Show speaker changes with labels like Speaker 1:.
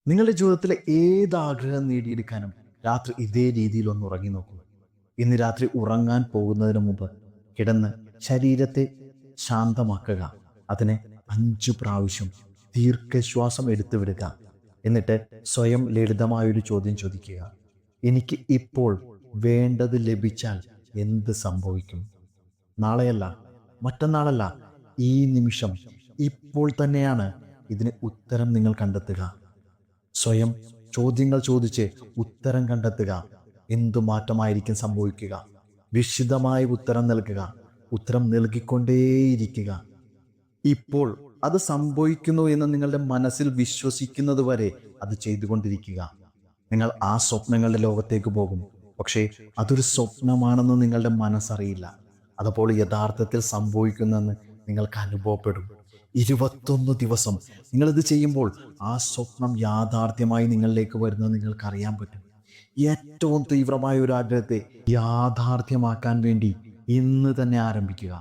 Speaker 1: നിങ്ങളുടെ ജീവിതത്തിലെ ഏത് ആഗ്രഹം നേടിയെടുക്കാനും രാത്രി ഇതേ രീതിയിൽ ഒന്ന് ഉറങ്ങി നോക്കൂ. ഇന്ന് രാത്രി ഉറങ്ങാൻ പോകുന്നതിന് മുമ്പ് കിടന്ന് ശരീരത്തെ ശാന്തമാക്കുക. അതിനെ 5 പ്രാവശ്യം ദീർഘശ്വാസം എടുത്തു വിടുക. എന്നിട്ട് സ്വയം ലളിതമായൊരു ചോദ്യം ചോദിക്കുക: എനിക്ക് ഇപ്പോൾ വേണ്ടത് ലഭിച്ചാൽ എന്ത് സംഭവിക്കും? നാളെയല്ല, മറ്റന്നാളല്ല, ഈ നിമിഷം, ഇപ്പോൾ തന്നെയാണ് ഇതിന് ഉത്തരം നിങ്ങൾ കണ്ടെത്തുക. സ്വയം ചോദ്യങ്ങൾ ചോദിച്ച് ഉത്തരം കണ്ടെത്തുക. എന്തു മാറ്റമായിരിക്കും സംഭവിക്കുക? വിശദമായ ഉത്തരം നൽകുക. ഉത്തരം നൽകിക്കൊണ്ടേയിരിക്കുക. ഇപ്പോൾ അത് സംഭവിക്കുന്നു എന്ന് നിങ്ങളുടെ മനസ്സിൽ വിശ്വസിക്കുന്നത് വരെ അത് ചെയ്തുകൊണ്ടിരിക്കുക. നിങ്ങൾ ആ സ്വപ്നങ്ങളുടെ ലോകത്തേക്ക് പോകും. പക്ഷേ അതൊരു സ്വപ്നമാണെന്ന് നിങ്ങളുടെ മനസ്സറിയില്ല. അതുപോലെ യഥാർത്ഥത്തിൽ സംഭവിക്കുന്നെന്ന് നിങ്ങൾക്ക് അനുഭവപ്പെടും. 21 ദിവസം നിങ്ങളിത് ചെയ്യുമ്പോൾ ആ സ്വപ്നം യാഥാർത്ഥ്യമായി നിങ്ങളിലേക്ക് വരുന്നത് നിങ്ങൾക്കറിയാൻ പറ്റും. ഏറ്റവും തീവ്രമായ ഒരു ആഗ്രഹത്തെ യാഥാർത്ഥ്യമാക്കാൻ വേണ്ടി ഇന്ന് തന്നെ ആരംഭിക്കുക.